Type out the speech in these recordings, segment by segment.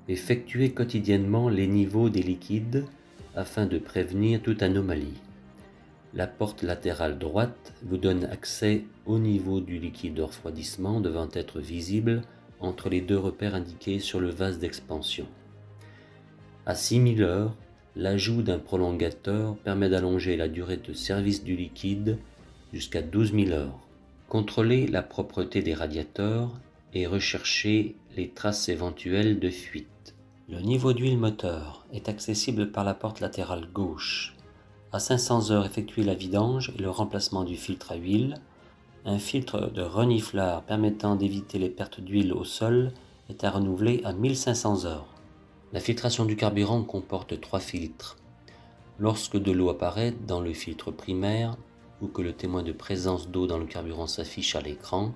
Effectuez quotidiennement les niveaux des liquides afin de prévenir toute anomalie. La porte latérale droite vous donne accès au niveau du liquide de refroidissement devant être visible entre les deux repères indiqués sur le vase d'expansion. À 6000 heures, l'ajout d'un prolongateur permet d'allonger la durée de service du liquide jusqu'à 12 000 heures. Contrôlez la propreté des radiateurs et recherchez les traces éventuelles de fuite. Le niveau d'huile moteur est accessible par la porte latérale gauche. À 500 heures, effectuez la vidange et le remplacement du filtre à huile. Un filtre de reniflard permettant d'éviter les pertes d'huile au sol est à renouveler à 1500 heures. La filtration du carburant comporte 3 filtres. Lorsque de l'eau apparaît dans le filtre primaire ou que le témoin de présence d'eau dans le carburant s'affiche à l'écran,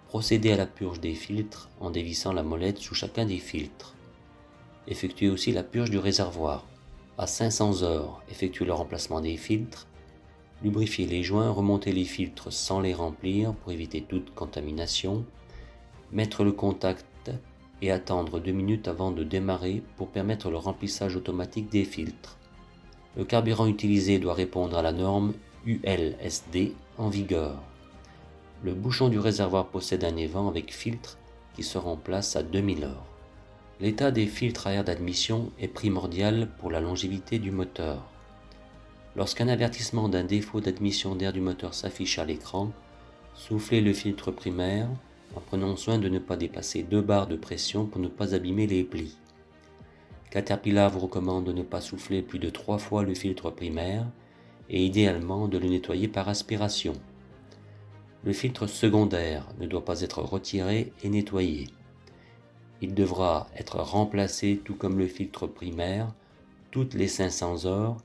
procédez à la purge des filtres en dévissant la molette sous chacun des filtres. Effectuez aussi la purge du réservoir. À 500 heures, effectuez le remplacement des filtres. Lubrifiez les joints, remontez les filtres sans les remplir pour éviter toute contamination. Mettre le contact et attendre 2 minutes avant de démarrer pour permettre le remplissage automatique des filtres. Le carburant utilisé doit répondre à la norme ULSD en vigueur. Le bouchon du réservoir possède un évent avec filtre qui se remplace à 2000 heures. L'état des filtres à air d'admission est primordial pour la longévité du moteur. Lorsqu'un avertissement d'un défaut d'admission d'air du moteur s'affiche à l'écran, soufflez le filtre primaire en prenant soin de ne pas dépasser 2 bars de pression pour ne pas abîmer les plis. Caterpillar vous recommande de ne pas souffler plus de 3 fois le filtre primaire et idéalement de le nettoyer par aspiration. Le filtre secondaire ne doit pas être retiré et nettoyé. Il devra être remplacé tout comme le filtre primaire toutes les 500 heures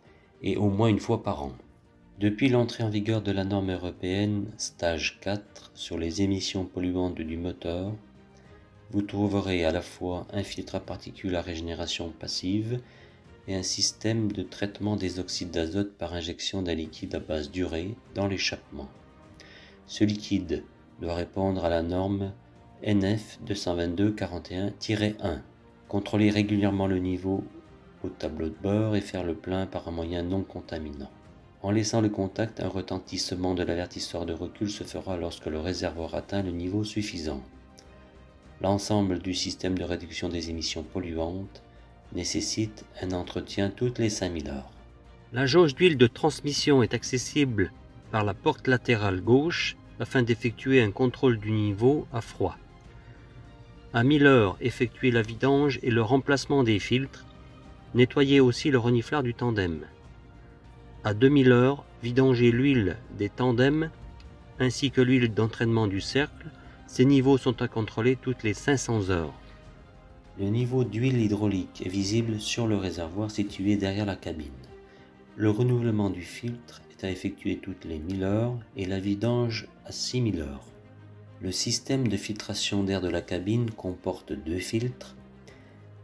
et au moins une fois par an. Depuis l'entrée en vigueur de la norme européenne Stage 4 sur les émissions polluantes du moteur, vous trouverez à la fois un filtre à particules à régénération passive et un système de traitement des oxydes d'azote par injection d'un liquide à base d'urée dans l'échappement. Ce liquide doit répondre à la norme NF 222-41-1. Contrôlez régulièrement le niveau au tableau de bord et faire le plein par un moyen non contaminant. En laissant le contact, un retentissement de l'avertisseur de recul se fera lorsque le réservoir atteint le niveau suffisant. L'ensemble du système de réduction des émissions polluantes nécessite un entretien toutes les 5000 heures. La jauge d'huile de transmission est accessible par la porte latérale gauche afin d'effectuer un contrôle du niveau à froid. À 1000 heures, effectuez la vidange et le remplacement des filtres. Nettoyez aussi le reniflard du tandem. À 2000 heures, vidangez l'huile des tandems ainsi que l'huile d'entraînement du cercle. Ces niveaux sont à contrôler toutes les 500 heures. Le niveau d'huile hydraulique est visible sur le réservoir situé derrière la cabine. Le renouvellement du filtre est à effectuer toutes les 1000 heures et la vidange à 6000 heures. Le système de filtration d'air de la cabine comporte 2 filtres.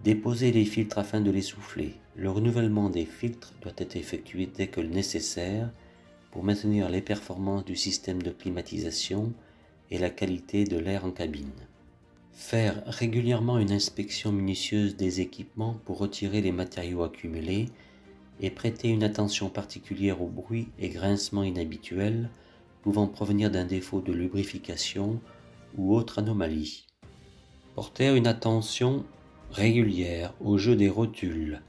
Déposez les filtres afin de les souffler. Le renouvellement des filtres doit être effectué dès que nécessaire pour maintenir les performances du système de climatisation et la qualité de l'air en cabine. Faire régulièrement une inspection minutieuse des équipements pour retirer les matériaux accumulés et prêter une attention particulière aux bruits et grincements inhabituels pouvant provenir d'un défaut de lubrification ou autre anomalie. Porter une attention régulière au jeu des rotules,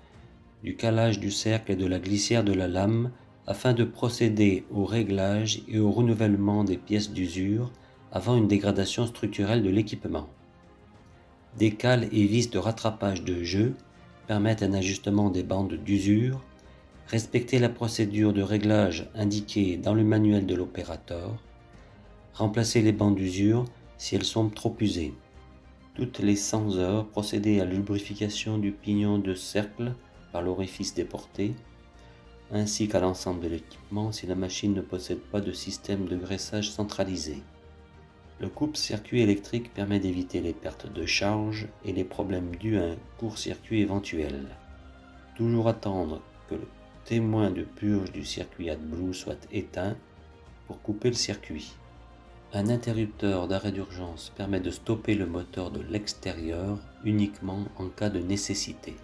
du calage du cercle et de la glissière de la lame afin de procéder au réglage et au renouvellement des pièces d'usure avant une dégradation structurelle de l'équipement. Des cales et vis de rattrapage de jeu permettent un ajustement des bandes d'usure. Respectez la procédure de réglage indiquée dans le manuel de l'opérateur. Remplacez les bandes d'usure si elles sont trop usées. Toutes les 100 heures, procédez à la lubrification du pignon de cercle par l'orifice déporté, ainsi qu'à l'ensemble de l'équipement si la machine ne possède pas de système de graissage centralisé. Le coupe-circuit électrique permet d'éviter les pertes de charge et les problèmes dus à un court-circuit éventuel. Toujours attendre que le témoin de purge du circuit AdBlue soit éteint pour couper le circuit. Un interrupteur d'arrêt d'urgence permet de stopper le moteur de l'extérieur uniquement en cas de nécessité.